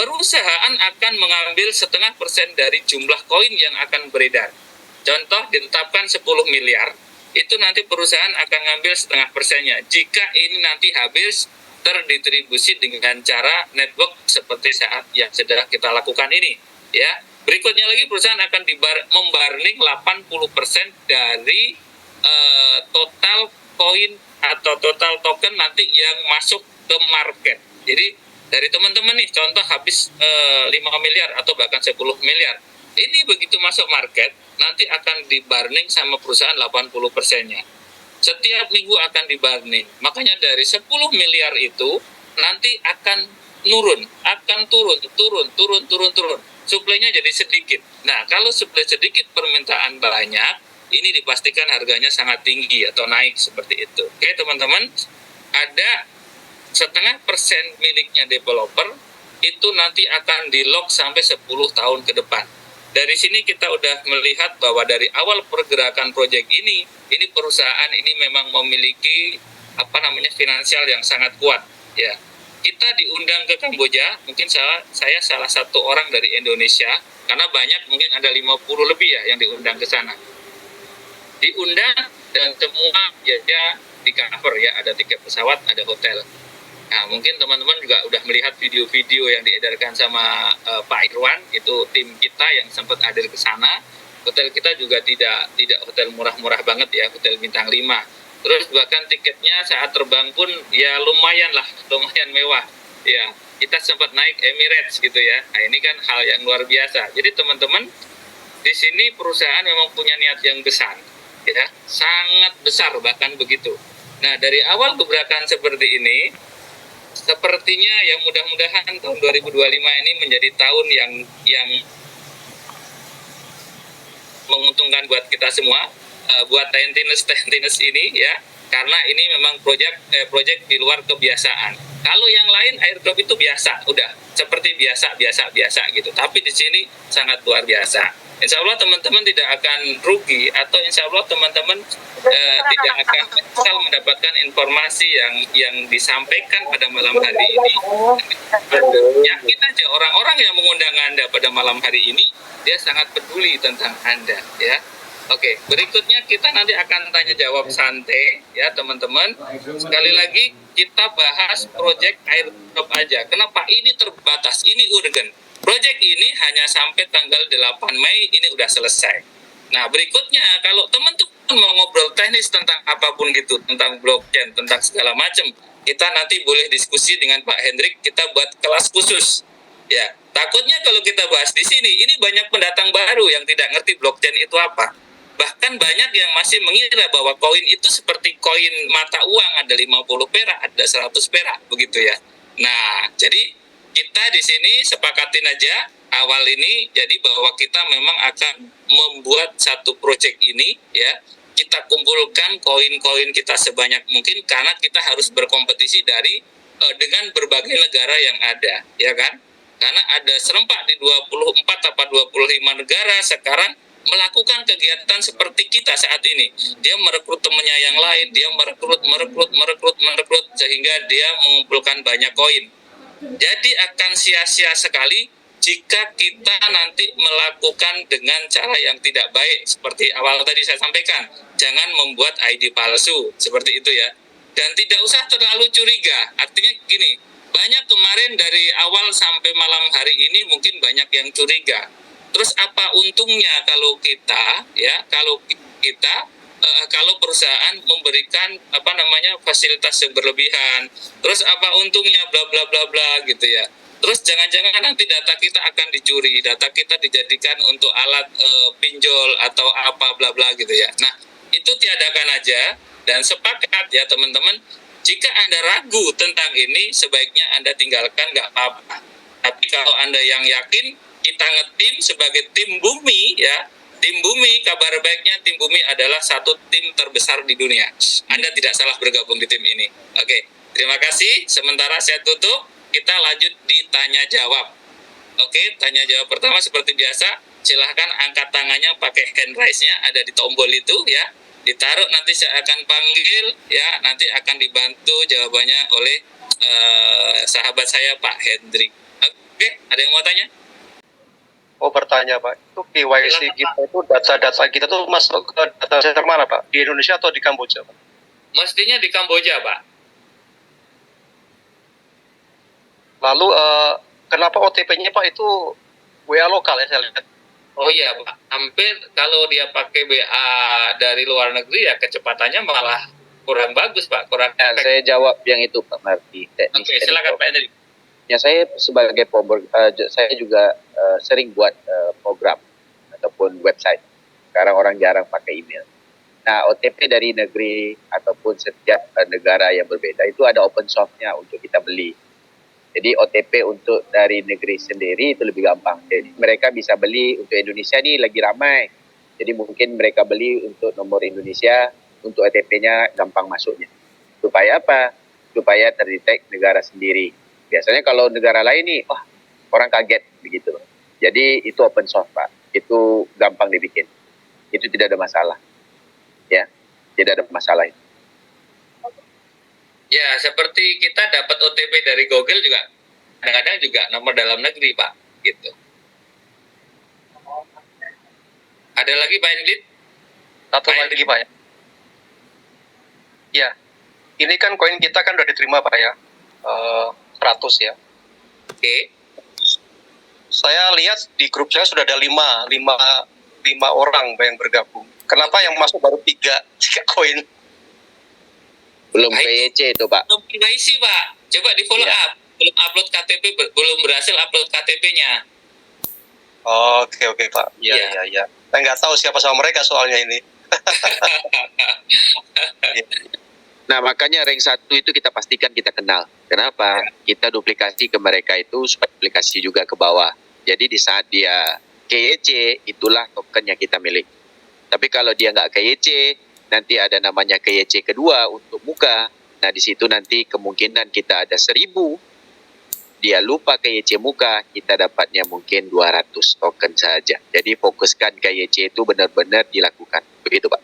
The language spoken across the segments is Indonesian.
perusahaan akan mengambil 0,5% dari jumlah koin yang akan beredar. Contoh ditetapkan 10 miliar, itu nanti perusahaan akan ngambil 0,5%-nya. Jika ini nanti habis terdistribusi dengan cara network seperti saat yang sedang kita lakukan ini, ya. Berikutnya lagi perusahaan akan membarning 80% dari total koin atau total token nanti yang masuk ke market. Jadi dari teman-teman nih, contoh habis 5 miliar atau bahkan 10 miliar. Ini begitu masuk market, nanti akan dibarning sama perusahaan 80%-nya. Setiap minggu akan dibarning. Makanya dari 10 miliar itu nanti akan turun. Suplainya jadi sedikit. Nah, kalau suplai sedikit, permintaan banyak, ini dipastikan harganya sangat tinggi atau naik seperti itu. Oke, teman-teman, ada 0,5% miliknya developer, itu nanti akan di-lock sampai 10 tahun ke depan. Dari sini kita udah melihat bahwa dari awal pergerakan proyek ini perusahaan ini memang memiliki finansial yang sangat kuat, ya. Kita diundang ke Kamboja, mungkin saya salah satu orang dari Indonesia, karena banyak, mungkin ada 50 lebih ya yang diundang ke sana. Diundang dan semua biaya di cover, ya, ada tiket pesawat, ada hotel. Nah, mungkin teman-teman juga udah melihat video-video yang diedarkan sama Pak Irwan, itu tim kita yang sempat hadir ke sana. Hotel kita juga tidak hotel murah-murah banget ya, hotel bintang 5. Terus bahkan tiketnya saat terbang pun ya lumayan mewah. Ya, kita sempat naik Emirates gitu ya. Nah, ini kan hal yang luar biasa. Jadi teman-teman, di sini perusahaan memang punya niat yang besar, ya, sangat besar bahkan begitu. Nah, dari awal gebrakan seperti ini, sepertinya yang mudah-mudahan tahun 2025 ini menjadi tahun yang menguntungkan buat kita semua, buat Tentinus ini, ya, karena ini memang proyek di luar kebiasaan. Kalau yang lain airdrop itu biasa, udah seperti biasa gitu. Tapi di sini sangat luar biasa. Insya Allah teman-teman tidak akan rugi, atau insya Allah teman-teman tidak akan menyesal mendapatkan informasi yang disampaikan pada malam hari ini. Yakin aja orang-orang yang mengundang Anda pada malam hari ini, dia sangat peduli tentang Anda, ya. Oke, berikutnya kita nanti akan tanya jawab santai, ya teman-teman. Sekali lagi kita bahas proyek airdrop aja. Kenapa ini terbatas, ini urgen. Proyek ini hanya sampai tanggal 8 Mei ini udah selesai. Nah, berikutnya kalau teman-teman mau ngobrol teknis tentang apapun gitu, tentang blockchain, tentang segala macam, kita nanti boleh diskusi dengan Pak Hendrik, kita buat kelas khusus. Ya, takutnya kalau kita bahas di sini, ini banyak pendatang baru yang tidak ngerti blockchain itu apa. Bahkan banyak yang masih mengira bahwa koin itu seperti koin mata uang, ada 50 perak, ada 100 perak, begitu ya. Nah, jadi kita di sini sepakatin aja awal ini, jadi bahwa kita memang akan membuat satu proyek ini, ya. Kita kumpulkan koin-koin kita sebanyak mungkin, karena kita harus berkompetisi dengan berbagai negara yang ada, ya kan? Karena ada serempak di 24 atau 25 negara sekarang melakukan kegiatan seperti kita saat ini. Dia merekrut temannya yang lain, dia merekrut sehingga dia mengumpulkan banyak koin. Jadi akan sia-sia sekali jika kita nanti melakukan dengan cara yang tidak baik. Seperti awal tadi saya sampaikan, jangan membuat ID palsu, seperti itu ya. Dan tidak usah terlalu curiga, artinya gini, banyak kemarin dari awal sampai malam hari ini mungkin banyak yang curiga. Terus apa untungnya kalau kita, ya, kalau perusahaan memberikan fasilitas yang berlebihan, terus apa untungnya bla bla bla bla gitu ya. Terus jangan-jangan nanti data kita akan dicuri, data kita dijadikan untuk alat pinjol atau apa bla bla gitu ya. Nah, itu tiadakan aja dan sepakat ya teman-teman. Jika Anda ragu tentang ini, sebaiknya Anda tinggalkan, nggak apa-apa. Tapi kalau Anda yang yakin, kita ngetim sebagai tim bumi, ya. Tim Bumi, kabar baiknya tim Bumi adalah satu tim terbesar di dunia. Anda tidak salah bergabung di tim ini. Oke, terima kasih. Sementara saya tutup, kita lanjut di tanya jawab. Oke, tanya jawab pertama seperti biasa, silahkan angkat tangannya pakai hand raise-nya, ada di tombol itu ya. Ditaruh, nanti saya akan panggil ya, nanti akan dibantu jawabannya oleh sahabat saya Pak Hendrik. Oke, ada yang mau tanya? Oh, bertanya Pak, itu KYC Silakan, kita itu data-data kita tuh masuk ke data center mana Pak? Di Indonesia atau di Kamboja Pak? Mestinya di Kamboja, Pak. Lalu kenapa OTP-nya Pak itu WA lokal ya saya lihat? Oh iya, Pak. Hampir kalau dia pakai WA dari luar negeri ya kecepatannya malah kurang bagus, Pak. Kurang Ya, saya jawab yang itu Pak Marti. Oke, silakan Pak Hendrik. Ya, saya sebagai saya juga sering buat program ataupun website. Sekarang orang jarang pakai email. Nah, OTP dari negeri ataupun setiap negara yang berbeda itu ada open source-nya untuk kita beli. Jadi OTP untuk dari negeri sendiri itu lebih gampang. Jadi mereka bisa beli untuk Indonesia nih lagi ramai. Jadi mungkin mereka beli untuk nomor Indonesia, untuk OTP-nya gampang masuknya. Supaya apa? Supaya terdetek negara sendiri. Biasanya kalau negara lain nih, wah orang kaget begitu. Jadi itu open source Pak. Itu gampang dibikin. Itu tidak ada masalah. Ya, tidak ada masalah itu. Ya, seperti kita dapat OTP dari Google juga kadang-kadang juga nomor dalam negeri, Pak. Gitu. Ada lagi Pak Hendrik? Satu lagi Pak ya. Ya, ini kan koin kita kan udah diterima Pak ya, 100 ya. Oke. Saya lihat di grup saya sudah ada 5 orang yang bergabung. Kenapa yang masuk baru 3 koin? Belum PYC itu Pak. Belum KYC, Pak. Coba di follow up. Belum upload KTP, belum berhasil upload KTP-nya. Oke Pak. Iya. Saya nggak tahu siapa sama mereka soalnya ini. Nah, makanya rank 1 itu kita pastikan kita kenal. Kenapa? Kita duplikasi ke mereka itu supaya duplikasi juga ke bawah. Jadi di saat dia KYC, itulah token yang kita milik. Tapi kalau dia nggak KYC, nanti ada namanya KYC kedua untuk muka. Nah, di situ nanti kemungkinan kita ada 1.000. Dia lupa KYC muka, kita dapatnya mungkin 200 token saja. Jadi fokuskan KYC itu benar-benar dilakukan. Begitu, Pak.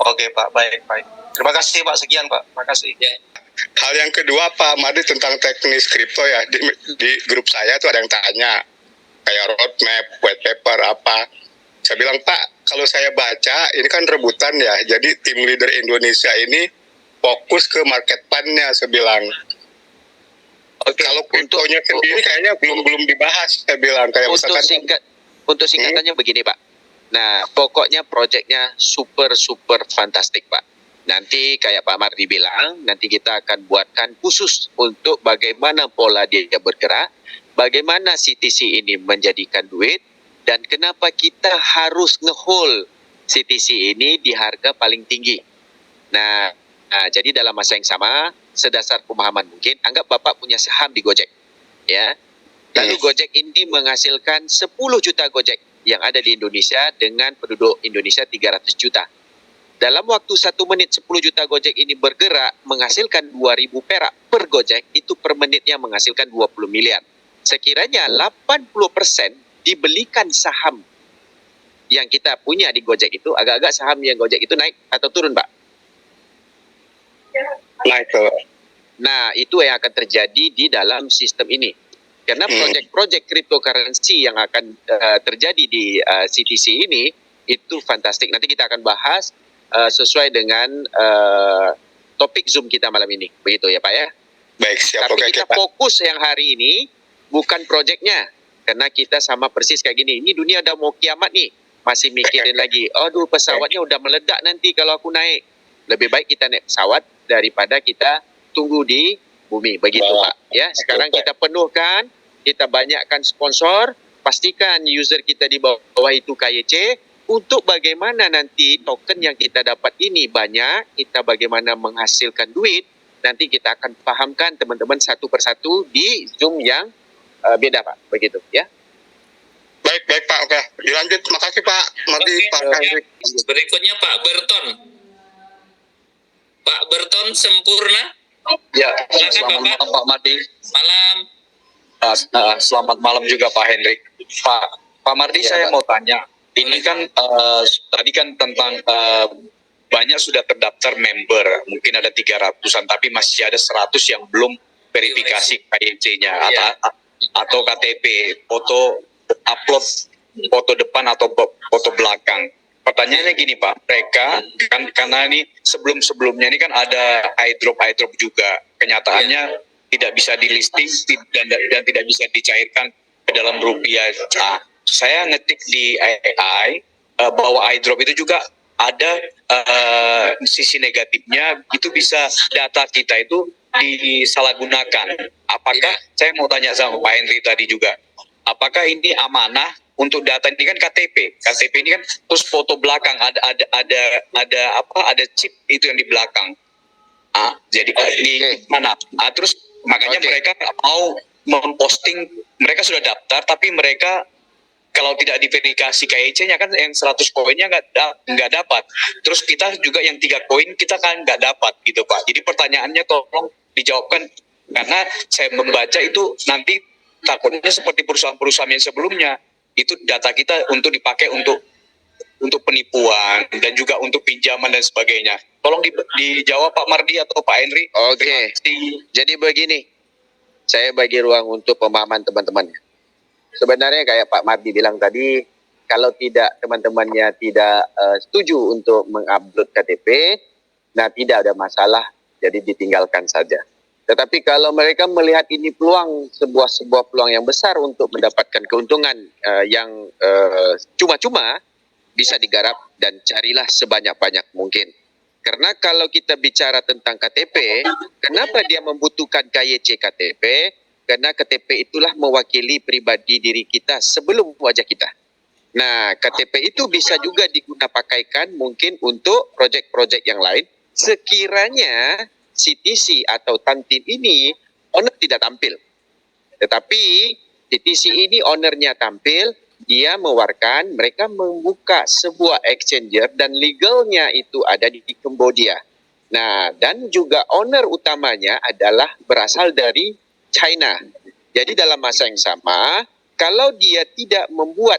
Oke, Pak. Baik. Terima kasih, Pak. Sekian, Pak. Terima kasih. Ya. Hal yang kedua, Pak Mardi, tentang teknis kripto ya. Di grup saya tuh ada yang tanya, kayak roadmap, white paper, apa. Saya bilang, Pak, kalau saya baca, ini kan rebutan ya. Jadi tim leader Indonesia ini fokus ke market fund-nya, saya bilang. Oke, kalau kriptonya sendiri kayaknya belum dibahas, saya bilang. Kayak untuk singkatannya begini, Pak. Nah, pokoknya proyeknya super fantastik, Pak. Nanti kayak Pak Mardi bilang, nanti kita akan buatkan khusus untuk bagaimana pola dia bergerak, bagaimana CTC ini menjadikan duit, dan kenapa kita harus nge-hold CTC ini di harga paling tinggi. Nah, jadi dalam masa yang sama, sedasar pemahaman mungkin, anggap Bapak punya saham di Gojek. Ya. Lalu Gojek ini menghasilkan 10 juta Gojek yang ada di Indonesia dengan penduduk Indonesia 300 juta. Dalam waktu 1 menit 10 juta Gojek ini bergerak menghasilkan 2.000 perak per Gojek, itu per menitnya menghasilkan 20 miliar. Sekiranya 80% dibelikan saham yang kita punya di Gojek itu, agak-agak saham yang Gojek itu naik atau turun, Pak? Naik. Nah, itu yang akan terjadi di dalam sistem ini. Karena proyek-proyek cryptocurrency yang akan terjadi di CTC ini, itu fantastik. Nanti kita akan bahas sesuai dengan topik Zoom kita malam ini. Begitu ya Pak ya? Baik, siap. Tapi kita fokus yang hari ini bukan proyeknya. Karena kita sama persis kayak gini. Ini dunia udah mau kiamat nih. Masih mikirin lagi. Aduh, pesawatnya udah meledak nanti kalau aku naik. Lebih baik kita naik pesawat daripada kita tunggu di bumi. Begitu Pak. Ya, sekarang kita penuhkan, kita banyakkan sponsor, pastikan user kita di bawah itu KYC, untuk bagaimana nanti token yang kita dapat ini banyak, kita bagaimana menghasilkan duit, nanti kita akan pahamkan teman-teman satu persatu di Zoom yang beda Pak. Begitu ya. Baik Pak. Oke. Dilanjut. Makasih Pak. Nanti Pak Hendrik. Berikutnya Pak Berton. Pak Berton Sempurna. Ya, selamat malam Pak Mardi. Malam. Selamat malam juga Pak Hendrik. Pak Mardi, saya mau tanya. Ini kan tadi kan tentang banyak sudah terdaftar member, mungkin ada 300-an, tapi masih ada 100 yang belum verifikasi KYC-nya Iya. atau KTP, foto upload foto depan atau foto belakang. Pertanyaannya gini Pak, mereka kan karena ini sebelum-sebelumnya ini kan ada iDrop juga, kenyataannya tidak bisa di listing dan tidak bisa dicairkan ke dalam rupiah. Nah, saya ngetik di AI bahwa iDrop itu juga ada sisi negatifnya, itu bisa data kita itu disalahgunakan. Apakah saya mau tanya sama Pak Henry tadi juga, apakah ini amanah untuk data ini kan KTP ini kan terus foto belakang ada chip itu yang di belakang. Jadi di mana? Terus makanya mereka nggak mau memposting, mereka sudah daftar tapi mereka kalau tidak diverifikasi KYC-nya kan yang 100 koinnya nggak dapat. Terus kita juga yang 3 koin kita kan nggak dapat gitu Pak. Jadi pertanyaannya tolong dijawabkan, karena saya membaca itu nanti takutnya seperti perusahaan-perusahaan yang sebelumnya itu data kita untuk dipakai untuk penipuan dan juga untuk pinjaman dan sebagainya. Tolong dijawab Pak Mardi atau Pak Henry. Oke. Jadi begini, saya bagi ruang untuk pemahaman teman-teman. Sebenarnya kayak Pak Mardi bilang tadi, kalau tidak teman-temannya tidak setuju untuk mengupload KTP, nah tidak ada masalah, jadi ditinggalkan saja. Tetapi kalau mereka melihat ini peluang, sebuah peluang yang besar untuk mendapatkan keuntungan yang cuma-cuma, bisa digarap dan carilah sebanyak-banyak mungkin. Karena kalau kita bicara tentang KTP, kenapa dia membutuhkan KYC KTP? Karena KTP itulah mewakili pribadi diri kita sebelum wajah kita. Nah, KTP itu bisa juga digunakan mungkin untuk proyek-proyek yang lain. Sekiranya CTC atau Tantin ini owner tidak tampil. Tetapi CTC ini ownernya tampil, dia mewawarkan, mereka membuka sebuah exchanger dan legalnya itu ada di Cambodia. Nah, dan juga owner utamanya adalah berasal dari China. Jadi dalam masa yang sama, kalau dia tidak membuat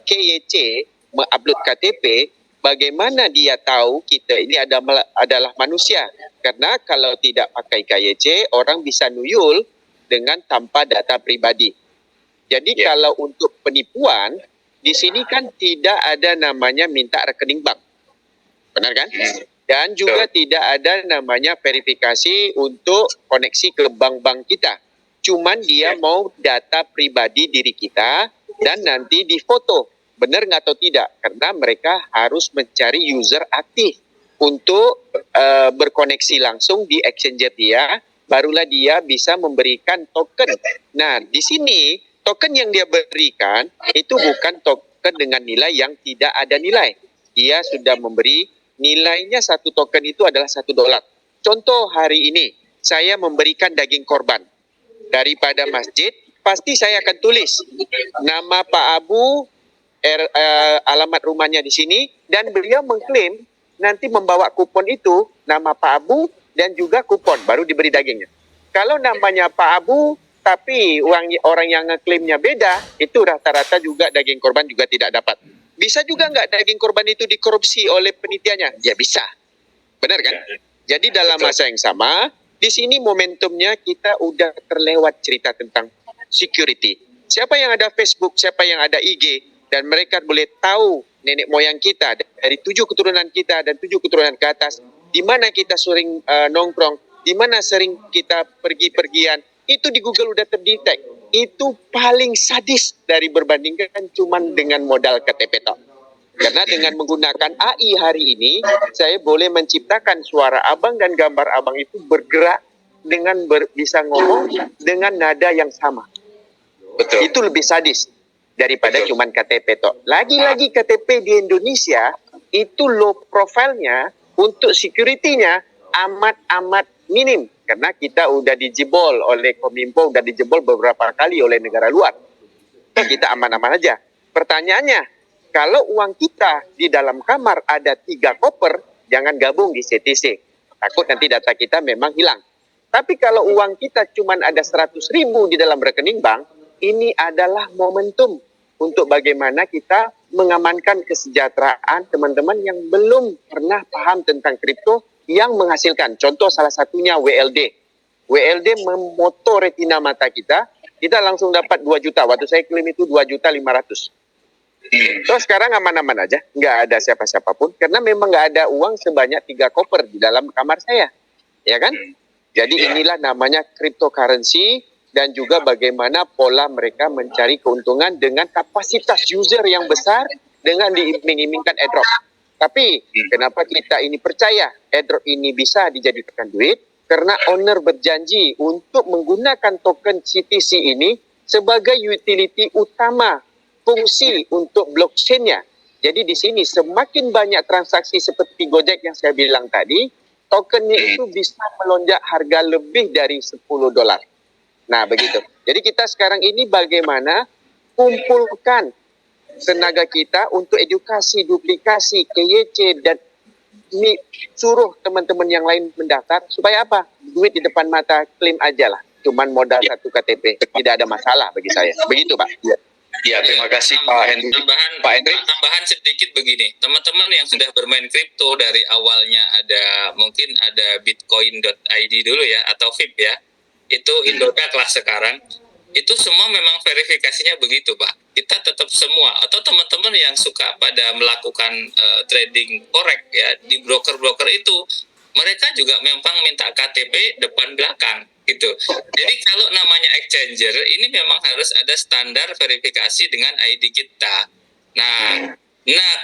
KYC, mengupload KTP, bagaimana dia tahu kita ini adalah manusia? Karena kalau tidak pakai KYC, orang bisa nuyul dengan tanpa data pribadi. Jadi kalau untuk penipuan, di sini kan tidak ada namanya minta rekening bank. Benar kan? Dan juga tidak ada namanya verifikasi untuk koneksi ke bank-bank kita. Cuman dia mau data pribadi diri kita dan nanti difoto. Benar nggak atau tidak? Karena mereka harus mencari user aktif untuk berkoneksi langsung di exchanger dia, barulah dia bisa memberikan token. Nah, di sini token yang dia berikan itu bukan token dengan nilai yang tidak ada nilai. Dia sudah memberi nilainya, satu token itu adalah $1. Contoh hari ini, saya memberikan daging korban daripada masjid, pasti saya akan tulis nama Pak Abu, alamat rumahnya di sini, dan beliau mengklaim nanti membawa kupon itu, nama Pak Abu dan juga kupon, baru diberi dagingnya. Kalau namanya Pak Abu, tapi orang yang ngeklaimnya beda, itu rata-rata juga daging korban juga tidak dapat. Bisa juga nggak daging korban itu dikorupsi oleh penitiannya? Ya bisa. Benar kan? Jadi dalam masa yang sama, di sini momentumnya kita udah terlewat cerita tentang security. Siapa yang ada Facebook, siapa yang ada IG, dan mereka boleh tahu nenek moyang kita, dari 7 keturunan kita dan 7 keturunan ke atas, di mana kita sering nongkrong, di mana sering kita pergi-pergian, itu di Google udah terdetek. Itu paling sadis dari berbandingkan cuman dengan modal KTP tok. Karena dengan menggunakan AI hari ini, saya boleh menciptakan suara abang dan gambar abang itu bergerak dengan bisa ngomong dengan nada yang sama. Betul. Itu lebih sadis daripada cuman KTP tok. Lagi-lagi KTP di Indonesia itu low profile-nya untuk security-nya amat minim. Karena kita udah dijebol oleh Kominfo, udah dijebol beberapa kali oleh negara luar. Kita aman-aman aja. Pertanyaannya, kalau uang kita di dalam kamar ada 3 koper, jangan gabung di CTC. Takut nanti data kita memang hilang. Tapi kalau uang kita cuma ada 100.000 di dalam rekening bank, ini adalah momentum untuk bagaimana kita mengamankan kesejahteraan teman-teman yang belum pernah paham tentang kripto yang menghasilkan. Contoh salah satunya WLD. WLD memoto retina mata kita langsung dapat 2 juta. Waktu saya klaim itu 2.500.000. So sekarang aman-aman aja, nggak ada siapa-siapa pun, karena memang nggak ada uang sebanyak 3 koper di dalam kamar saya, ya kan? Jadi inilah namanya cryptocurrency, dan juga bagaimana pola mereka mencari keuntungan dengan kapasitas user yang besar dengan diiming-imingkan airdrop. Tapi kenapa kita ini percaya airdrop ini bisa dijadikan duit? Karena owner berjanji untuk menggunakan token CTC ini sebagai utility utama fungsi untuk blockchain-nya. Jadi di sini semakin banyak transaksi seperti Gojek yang saya bilang tadi, tokennya itu bisa melonjak harga lebih dari $10. Nah, begitu. Jadi kita sekarang ini bagaimana kumpulkan tenaga kita untuk edukasi, duplikasi, KYC, dan ini suruh teman-teman yang lain mendaftar. Supaya apa? Duit di depan mata, klaim aja lah. Cuman modal 1 KTP. Tidak ada masalah bagi saya. Begitu, Pak. Ya, terima kasih Pak Hendrik. Tambahan sedikit begini, teman-teman yang sudah bermain kripto dari awalnya mungkin ada bitcoin.id dulu ya, atau VIP ya, itu Indodax lah sekarang, itu semua memang verifikasinya begitu Pak. Kita tetap semua, atau teman-teman yang suka pada melakukan trading forex ya, di broker-broker itu, mereka juga memang minta KTP depan belakang gitu. Jadi kalau namanya exchanger ini memang harus ada standar verifikasi dengan ID kita. Nah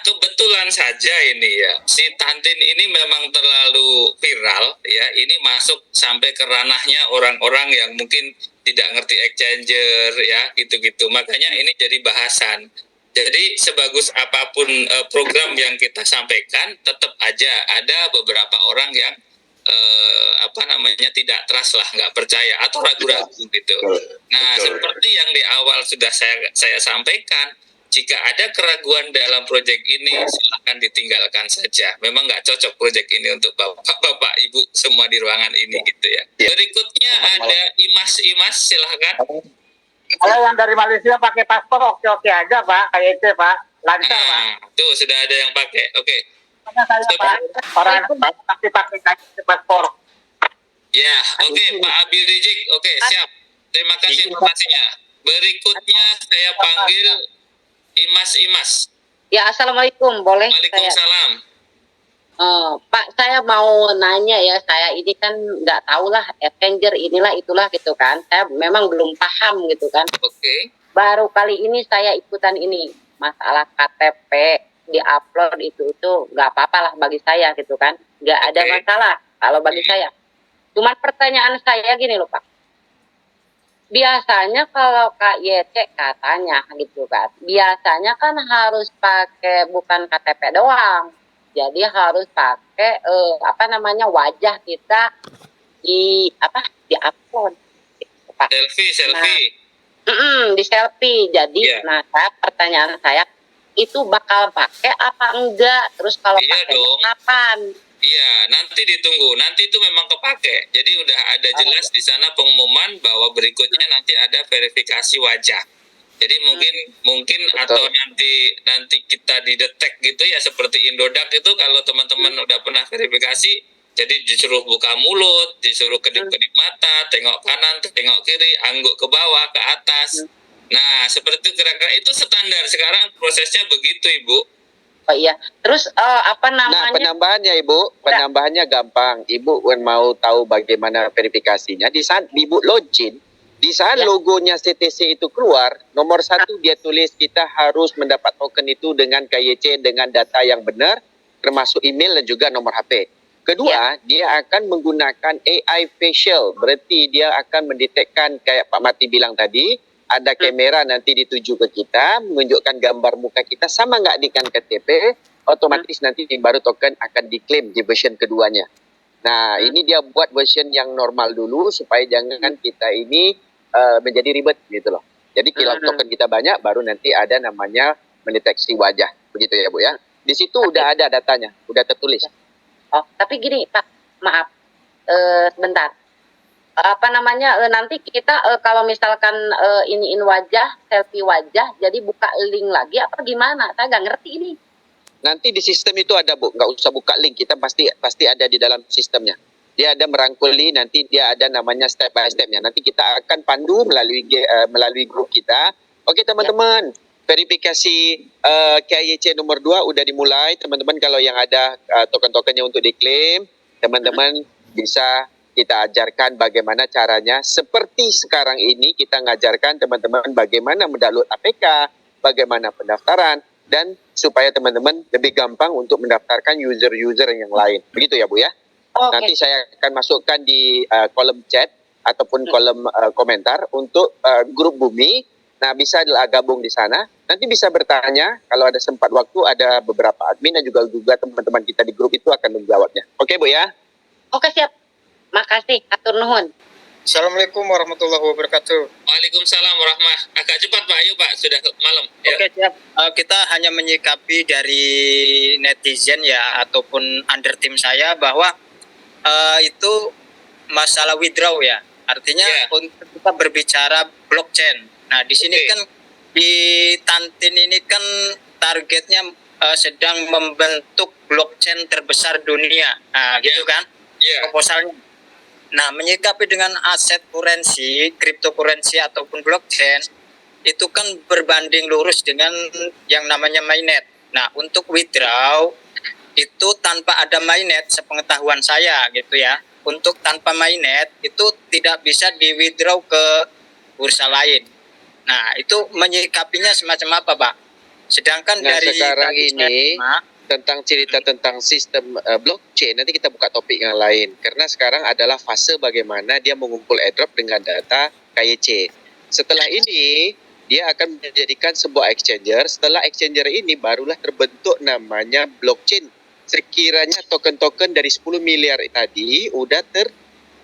kebetulan saja ini ya, si Tantin ini memang terlalu viral ya. Ini masuk sampai ke ranahnya orang-orang yang mungkin tidak ngerti exchanger ya, gitu-gitu. Makanya ini jadi bahasan. Jadi sebagus apapun program yang kita sampaikan, tetap aja ada beberapa orang yang tidak trust lah, nggak percaya atau ragu-ragu gitu. Nah, seperti yang di awal sudah saya sampaikan, jika ada keraguan dalam proyek ini, silahkan ditinggalkan saja. Memang nggak cocok proyek ini untuk bapak-bapak, ibu semua di ruangan ini gitu ya. Berikutnya ada Imas, silahkan. Kalau yang dari Malaysia pakai paspor oke-oke aja Pak, kayak itu Pak, lancar Pak. Tuh sudah ada yang pakai, oke. Karena saya Pak, orang pasti pakai paspor. Ya, oke, Pak Abil Rizik, oke, siap. Terima kasih informasinya. Berikutnya saya panggil Imas. Ya, assalamualaikum, boleh? Waalaikumsalam. Pak, saya mau nanya ya, saya ini kan nggak tahu lah, Avenger inilah itulah gitu kan. Saya memang belum paham gitu kan. Oke. Baru kali ini saya ikutan ini, masalah KTP di-upload itu nggak apa-apa lah bagi saya gitu kan. Nggak ada masalah kalau bagi saya. Cuman pertanyaan saya gini loh Pak. Biasanya kalau KYC katanya gitu kan, biasanya kan harus pakai bukan KTP doang. Jadi harus pakai wajah kita di upload. Gitu, Pak. Selfie. Di selfie. Jadi pertanyaan saya itu bakal pakai apa enggak? Terus kalau pakai kapan? Iya, nanti ditunggu. Nanti itu memang kepake. Jadi udah ada jelas di sana pengumuman bahwa berikutnya nanti ada verifikasi wajah. Jadi mungkin atau nanti kita didetek gitu ya, seperti Indodax itu kalau teman-teman udah pernah verifikasi, jadi disuruh buka mulut, disuruh kedip-kedip mata, tengok kanan, tengok kiri, angguk ke bawah, ke atas. Nah, seperti itu kira-kira, itu standar sekarang prosesnya begitu, Ibu. Oh iya. Terus Nah, penambahannya Ibu, penambahannya gampang. Ibu mau tahu bagaimana verifikasinya, di saat Ibu login, di saat logonya CTC itu keluar, nomor 1 dia tulis kita harus mendapat token itu dengan KYC, dengan data yang benar, termasuk email dan juga nomor HP. Kedua, dia akan menggunakan AI facial, berarti dia akan mendetekkan kayak Pak Mati bilang tadi, ada kamera nanti dituju ke kita, menunjukkan gambar muka kita sama nggak dengan KTP, otomatis nanti baru token akan diklaim di version keduanya. Nah, ini dia buat version yang normal dulu supaya jangan kita ini menjadi ribet gitu loh. Jadi kalau token kita banyak, baru nanti ada namanya mendeteksi wajah. Begitu ya Bu ya. Di situ udah ada datanya, udah tertulis. Oh, tapi gini Pak, maaf, sebentar. Nanti kita kalau misalkan iniin wajah, selfie wajah, jadi buka link lagi apa gimana? Saya nggak ngerti ini. Nanti di sistem itu ada Bu, nggak usah buka link, kita pasti ada di dalam sistemnya. Dia ada merangkuli, nanti dia ada namanya step by stepnya. Nanti kita akan pandu melalui grup kita. Oke teman-teman, verifikasi KYC nomor 2 udah dimulai. Teman-teman kalau yang ada token-tokennya untuk diklaim, teman-teman bisa kita ajarkan bagaimana caranya. Seperti sekarang ini kita ngajarkan teman-teman bagaimana mendownload APK, bagaimana pendaftaran, dan supaya teman-teman lebih gampang untuk mendaftarkan user-user yang lain. Begitu ya Bu ya? Oke. Nanti saya akan masukkan di kolom chat ataupun kolom komentar untuk grup Bumi. Nah, bisa gabung di sana. Nanti bisa bertanya, kalau ada sempat waktu, ada beberapa admin dan juga teman-teman kita di grup itu akan menjawabnya. Oke, Bu ya? Oke, siap. Makasih, atur nuhun. Assalamualaikum warahmatullahi wabarakatuh. Waalaikumsalam warahmah. Agak cepat Pak, ayo Pak, sudah malam. Ya. Oke, siap. Kita hanya menyikapi dari netizen ya ataupun under tim saya bahwa itu masalah withdraw ya. Artinya untuk kita berbicara blockchain. Nah, di sini kan di Tantin ini kan targetnya sedang membentuk blockchain terbesar dunia. Nah, gitu kan? Proposalnya. Nah, menyikapi dengan aset kurensi, cryptocurrency ataupun blockchain itu kan berbanding lurus dengan yang namanya mainnet. Nah, untuk withdraw itu tanpa ada mainnet sepengetahuan saya gitu ya. Untuk tanpa mainnet itu tidak bisa di withdraw ke bursa lain. Nah, itu menyikapinya semacam apa, Pak? Sedangkan dari sekarang ini tentang cerita tentang sistem blockchain, nanti kita buka topik yang lain. Karena sekarang adalah fase bagaimana dia mengumpul airdrop dengan data KYC. Setelah ini, dia akan menjadikan sebuah exchanger. Setelah exchanger ini, barulah terbentuk namanya blockchain. Sekiranya token-token dari 10 miliar tadi udah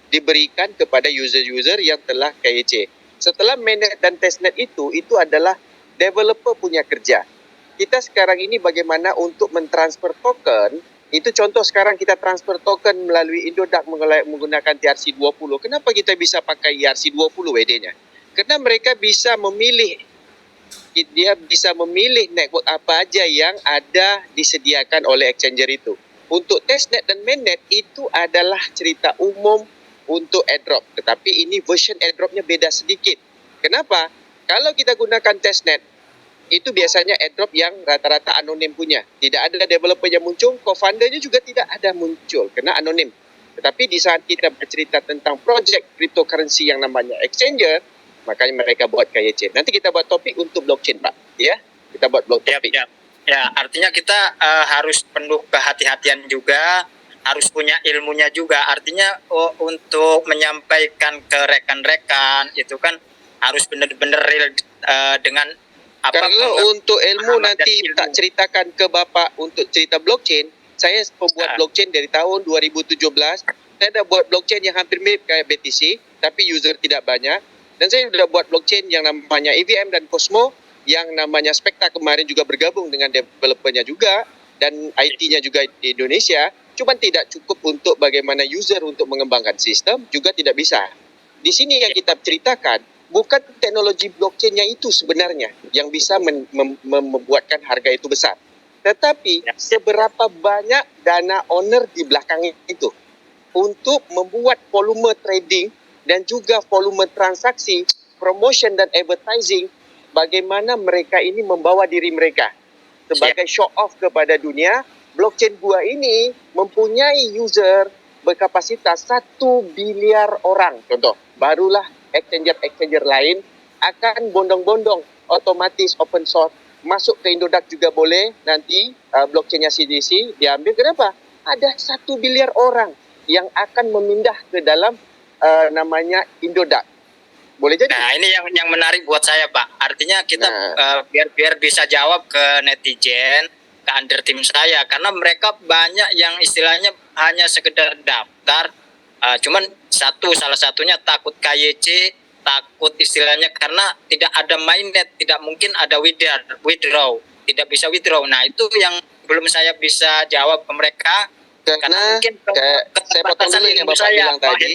diberikan kepada user-user yang telah KYC. Setelah mainnet dan testnet itu adalah developer punya kerja. Kita sekarang ini bagaimana untuk mentransfer token, itu contoh sekarang kita transfer token melalui Indodax menggunakan TRC20. Kenapa kita bisa pakai ERC20 WD-nya? Karena mereka bisa memilih, dia bisa memilih network apa aja yang ada disediakan oleh exchanger itu. Untuk testnet dan mainnet itu adalah cerita umum untuk airdrop. Tetapi ini version airdropnya beda sedikit. Kenapa? Kalau kita gunakan testnet, itu biasanya airdrop yang rata-rata anonim punya. Tidak ada developer yang muncul, co-foundernya juga tidak ada muncul, karena anonim. Tetapi di saat kita bercerita tentang project cryptocurrency yang namanya exchanger, makanya mereka buat KYC. Nanti kita buat topik untuk blockchain, Pak. Ya, kita buat topik. Ya, artinya kita harus penuh kehati-hatian juga, harus punya ilmunya juga. Artinya untuk menyampaikan ke rekan-rekan itu kan harus benar-benar real dengan apa. Kalau untuk ilmu nanti tak ceritakan ke Bapak untuk cerita blockchain. Saya pembuat blockchain dari tahun 2017. Saya dah buat blockchain yang hampir mirip kayak BTC, tapi user tidak banyak. Dan saya sudah buat blockchain yang namanya EVM dan Cosmo, yang namanya Specta kemarin juga bergabung dengan developernya juga, dan IT-nya juga di Indonesia. Cuma tidak cukup untuk bagaimana user untuk mengembangkan sistem, juga tidak bisa. Di sini yang kita ceritakan, bukan teknologi blockchain-nya itu sebenarnya yang bisa membuatkan harga itu besar. Tetapi seberapa banyak dana owner di belakang itu untuk membuat volume trading dan juga volume transaksi, promotion dan advertising, bagaimana mereka ini membawa diri mereka sebagai show off kepada dunia. Blockchain gua ini mempunyai user berkapasitas 1 biliar orang, contoh. Barulah exchanger lain akan bondong-bondong otomatis open source, masuk ke Indodax juga boleh nanti blockchainnya CDC diambil. Kenapa? Ada 1 biliar orang yang akan memindah ke dalam namanya Indodax. Boleh jadi. Nah, ini yang menarik buat saya, Pak. Artinya kita biar bisa jawab ke netizen, ke under tim saya, karena mereka banyak yang istilahnya hanya sekedar daftar, cuman salah satunya takut KYC, takut istilahnya karena tidak ada mainnet, tidak mungkin ada withdraw, tidak bisa withdraw. Nah, itu yang belum saya bisa jawab ke mereka karena mungkin saya potong dulu yang Bapak bilang tadi.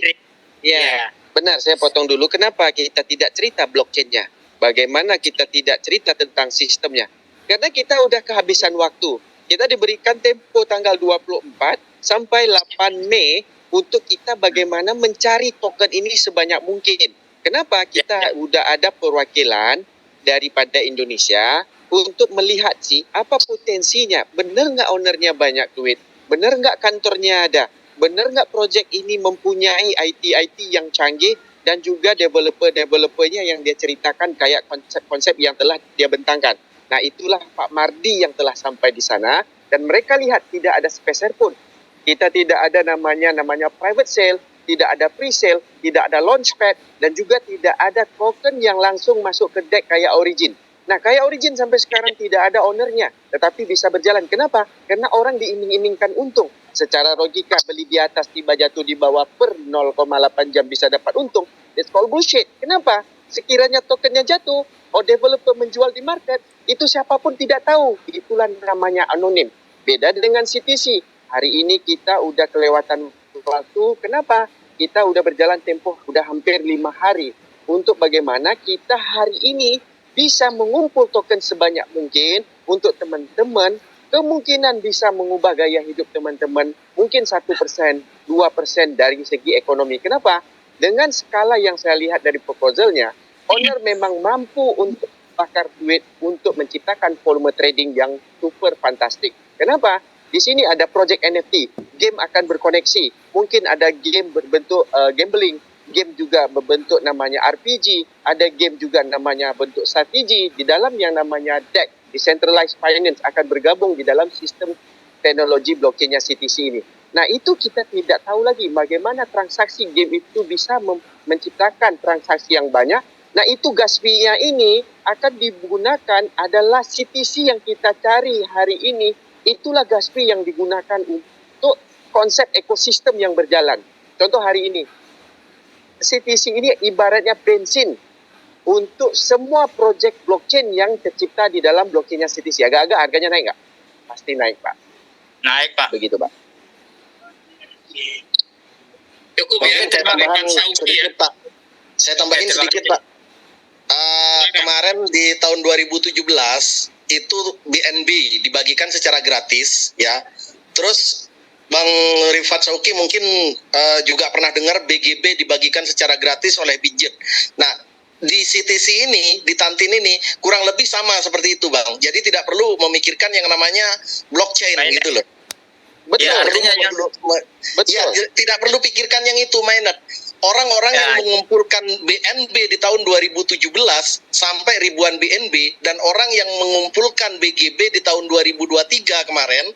Ya, benar, saya potong dulu. Kenapa kita tidak cerita blockchain-nya? Bagaimana kita tidak cerita tentang sistemnya? Karena kita udah kehabisan waktu. Kita diberikan tempo tanggal 24 sampai 8 Mei untuk kita bagaimana mencari token ini sebanyak mungkin. Kenapa? Kita udah ada perwakilan daripada Indonesia untuk melihat sih apa potensinya. Benar nggak ownernya banyak duit? Benar nggak kantornya ada? Benar nggak projek ini mempunyai IT yang canggih dan juga developer-developernya yang dia ceritakan kayak konsep-konsep yang telah dia bentangkan. Nah, itulah Pak Mardi yang telah sampai di sana dan mereka lihat tidak ada speser pun. Kita tidak ada namanya private sale, tidak ada pre-sale, tidak ada launchpad dan juga tidak ada token yang langsung masuk ke deck kayak Origin. Nah, kayak Origin sampai sekarang tidak ada ownernya, tetapi bisa berjalan. Kenapa? Karena orang diiming-imingkan untung. Secara logika beli di atas tiba jatuh di bawah per 0,8 jam bisa dapat untung. It's called bullshit. Kenapa? Sekiranya tokennya jatuh, developer menjual di market, itu siapapun tidak tahu. Itulah namanya anonim. Beda dengan CTC. Hari ini kita udah kelewatan waktu. Kenapa? Kita udah berjalan tempoh udah hampir 5 hari. Untuk bagaimana kita hari ini bisa mengumpul token sebanyak mungkin untuk teman-teman kemungkinan bisa mengubah gaya hidup teman-teman mungkin 1%, 2% dari segi ekonomi. Kenapa? Dengan skala yang saya lihat dari proposalnya, owner memang mampu untuk bakar duit untuk menciptakan volume trading yang super fantastik. Kenapa? Di sini ada project NFT, game akan berkoneksi, mungkin ada game berbentuk gambling, game juga berbentuk namanya RPG, ada game juga namanya bentuk strategi, di dalam yang namanya DEX, Decentralized Finance akan bergabung di dalam sistem teknologi blockchain-nya CTC ini. Nah, itu kita tidak tahu lagi bagaimana transaksi game itu bisa menciptakan transaksi yang banyak. Nah, itu gas fee-nya ini akan digunakan adalah CTC yang kita cari hari ini. Itulah gas fee yang digunakan untuk konsep ekosistem yang berjalan. Contoh hari ini, CTC ini ibaratnya bensin untuk semua projek blockchain yang tercipta di dalam blockchain-nya CTC. Agak-agak harganya naik nggak? Pasti naik, Pak. Naik, Pak. Begitu, Pak. Cukup ya. Mungkin saya tambahin sedikit, Pak. Saya tambahin sedikit, Pak. Kemarin di tahun 2017 itu BNB dibagikan secara gratis, ya. Terus Bang Rifat Sauki mungkin juga pernah dengar BGB dibagikan secara gratis oleh Bidjet. Nah, di CTC ini, di Tantin ini kurang lebih sama seperti itu, Bang. Jadi tidak perlu memikirkan yang namanya blockchain gitu loh. Betul. Ya, artinya tidak perlu pikirkan yang itu, mainan. Orang-orang yang mengumpulkan BNB di tahun 2017 sampai ribuan BNB dan orang yang mengumpulkan BGB di tahun 2023 kemarin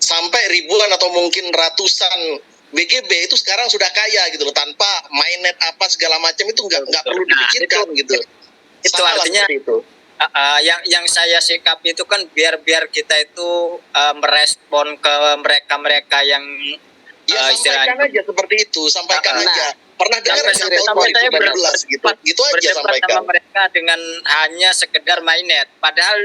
sampai ribuan atau mungkin ratusan BGB itu sekarang sudah kaya gitu loh, tanpa mainnet apa segala macam itu nggak perlu dipikirkan gitu. Itu artinya itu. Yang saya sikap itu kan biar kita itu merespon ke mereka yang sampaikan aja seperti itu, sampaikan aja. Pernah dengar sampai saya gitu aja sampaikan sama mereka dengan hanya sekedar mainnet. Padahal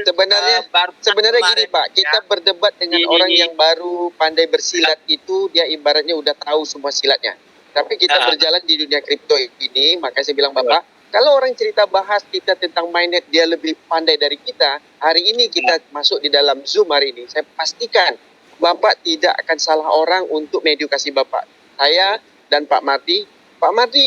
sebenarnya gini, Pak, kita berdebat dengan orang yang baru pandai bersilat itu, dia ibaratnya udah tahu semua silatnya. Tapi kita berjalan di dunia kripto ini, makanya saya bilang Bapak, kalau orang cerita bahas kita tentang mainnet dia lebih pandai dari kita, hari ini kita masuk di dalam Zoom hari ini, saya pastikan Bapak tidak akan salah orang untuk mengedukasi Bapak. Saya dan Pak Mardi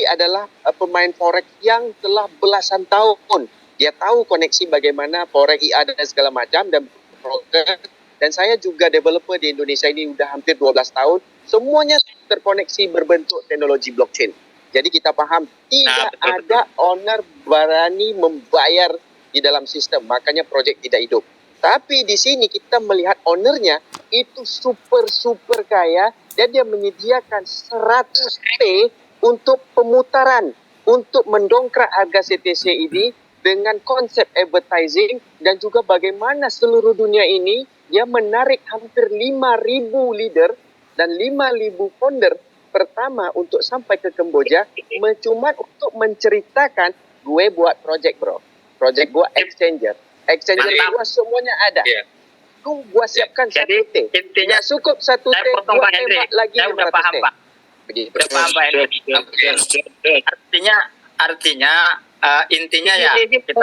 adalah pemain forex yang telah belasan tahun. Dia tahu koneksi bagaimana forex IA dan segala macam dan broker. Dan saya juga developer di Indonesia ini udah hampir 12 tahun. Semuanya terkoneksi berbentuk teknologi blockchain. Jadi kita paham tidak ada owner berani membayar di dalam sistem. Makanya project tidak hidup. Tapi di sini kita melihat ownernya itu super kaya dan dia menyediakan 100T untuk pemutaran, untuk mendongkrak harga CTC ini dengan konsep advertising dan juga bagaimana seluruh dunia ini dia menarik hampir 5.000 leader dan 5.000 founder pertama untuk sampai ke Kamboja cuma untuk menceritakan gue buat project bro, project gue exchanger gue semuanya ada. Gue siapkan 1T. Intinya cukup 1T, gue tembak lagi 500T. Udah paham, Pak. Begitu. Udah paham, Pak. Intinya ya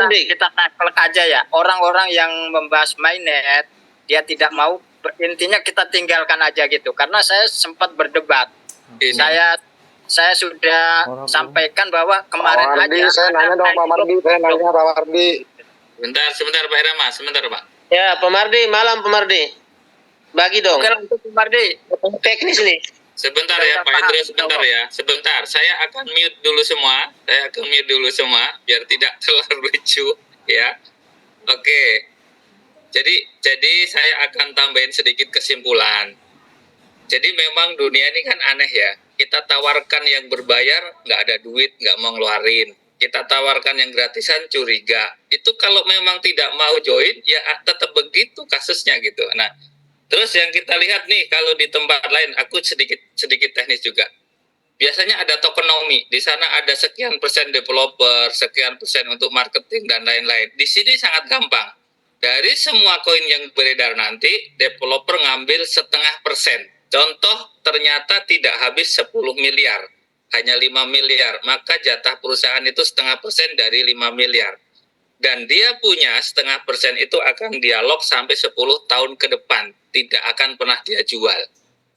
kita tackle aja ya. Orang-orang yang membahas mainnet dia tidak mau, intinya kita tinggalkan aja gitu. Karena saya sempat berdebat Saya sudah sampaikan bahwa kemarin Pak Mardi, aja saya nanya dong Pak Mardi, saya nanya Pak Mardi. Sebentar Pak Irama, sebentar Pak. Ya, Pak Mardi, malam Pak Mardi. Bagi dong. Oke, untuk Pak Mardi. Teknis nih. Sebentar ya Pak Indro, sebentar ya. Sebentar, saya akan mute dulu semua. Biar tidak terlalu lucu ya. Oke. Jadi saya akan tambahin sedikit kesimpulan. Jadi memang dunia ini kan aneh ya. Kita tawarkan yang berbayar, nggak ada duit, nggak mau ngeluarin. Kita tawarkan yang gratisan, curiga. Itu kalau memang tidak mau join, ya tetap begitu kasusnya gitu. Nah, terus yang kita lihat nih, kalau di tempat lain, aku sedikit teknis juga. Biasanya ada tokenomics, di sana ada sekian persen developer, sekian persen untuk marketing, dan lain-lain. Di sini sangat gampang. Dari semua koin yang beredar nanti, developer ngambil 0,5%. Contoh, ternyata tidak habis 10 miliar, hanya 5 miliar. Maka jatah perusahaan itu 0,5% dari 5 miliar. Dan dia punya 0,5% itu akan dialog sampai 10 tahun ke depan. Tidak akan pernah dia jual.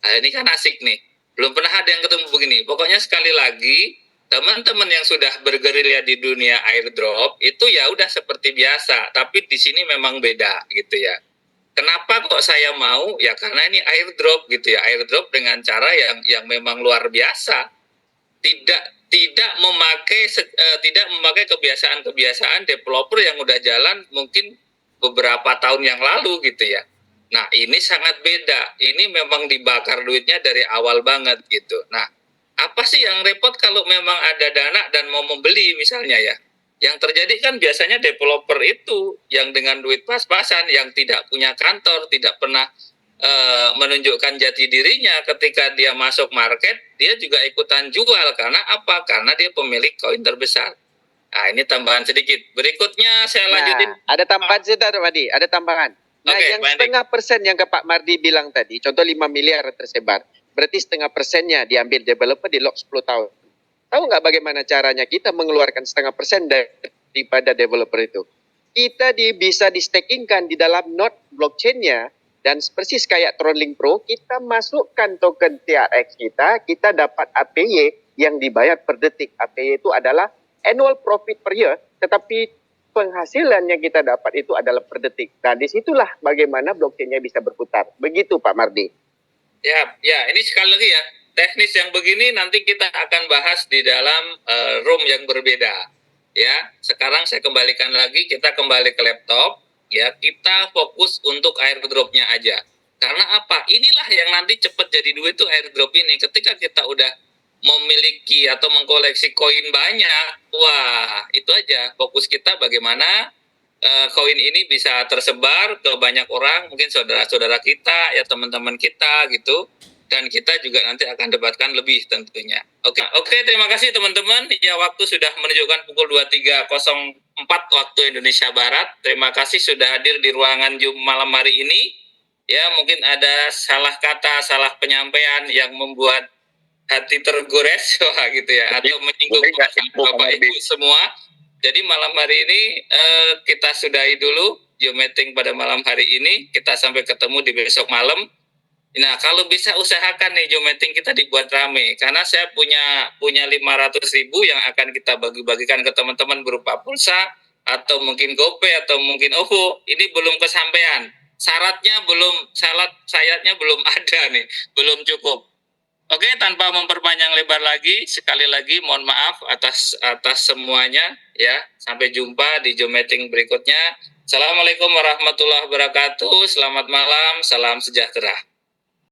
Nah, ini kan asik nih. Belum pernah ada yang ketemu begini. Pokoknya sekali lagi, teman-teman yang sudah bergerilya di dunia airdrop, itu ya udah seperti biasa. Tapi di sini memang beda gitu ya. Kenapa kok saya mau? Ya karena ini airdrop gitu ya. Airdrop dengan cara yang memang luar biasa. Tidak memakai kebiasaan developer yang udah jalan mungkin beberapa tahun yang lalu gitu ya. Nah, ini sangat beda. Ini memang dibakar duitnya dari awal banget gitu. Nah, apa sih yang repot kalau memang ada dana dan mau membeli misalnya ya? Yang terjadi kan biasanya developer itu yang dengan duit pas-pasan, yang tidak punya kantor, tidak pernah menunjukkan jati dirinya ketika dia masuk market, dia juga ikutan jual. Karena apa? Karena dia pemilik koin terbesar. Nah, ini tambahan sedikit. Berikutnya saya lanjutin. Ada tambahan sebentar, Mardi. Ada tambahan. Nah, yang 0,5% yang ke Pak Mardi bilang tadi, contoh 5 miliar tersebar. Berarti 0,5%-nya diambil developer di lock 10 tahun. Tahu nggak bagaimana caranya kita mengeluarkan 0,5% daripada developer itu? Kita bisa di-stakingkan di dalam node blockchain-nya, dan persis kayak Tronlink Pro, kita masukkan token TRX kita dapat APY yang dibayar per detik. APY itu adalah annual profit per year, tetapi penghasilan yang kita dapat itu adalah per detik. Nah, disitulah bagaimana blockchain-nya bisa berputar. Begitu Pak Mardi. Ya, ini sekali lagi ya, teknis yang begini nanti kita akan bahas di dalam room yang berbeda. Ya, sekarang saya kembalikan lagi, kita kembali ke laptop. Ya, kita fokus untuk airdropnya aja. Karena apa? Inilah yang nanti cepat jadi duit tuh airdrop ini. Ketika kita udah memiliki atau mengkoleksi koin banyak, wah itu aja fokus kita bagaimana koin ini bisa tersebar ke banyak orang, mungkin saudara-saudara kita, ya teman-teman kita gitu. Dan kita juga nanti akan debatkan lebih tentunya. Oke, terima kasih teman-teman. Ya, waktu sudah menunjukkan pukul 23.04 waktu Indonesia Barat. Terima kasih sudah hadir di ruangan malam hari ini. Ya, mungkin ada salah kata, salah penyampaian yang membuat hati tergores, gitu ya, atau menyinggung Bapak Ibu semua. Jadi malam hari ini kita sudahi dulu Zoom meeting pada malam hari ini. Kita sampai ketemu di besok malam. Nah, kalau bisa usahakan nih Zoom meeting kita dibuat rame, karena saya punya 500.000 yang akan kita bagi-bagikan ke teman-teman berupa pulsa atau mungkin GoPay atau mungkin OVO. Ini belum kesampaian. Sayatnya belum ada nih, belum cukup. Oke, tanpa memperpanjang lebar lagi, sekali lagi mohon maaf atas semuanya ya. Sampai jumpa di Zoom meeting berikutnya. Assalamualaikum warahmatullahi wabarakatuh. Selamat malam, salam sejahtera.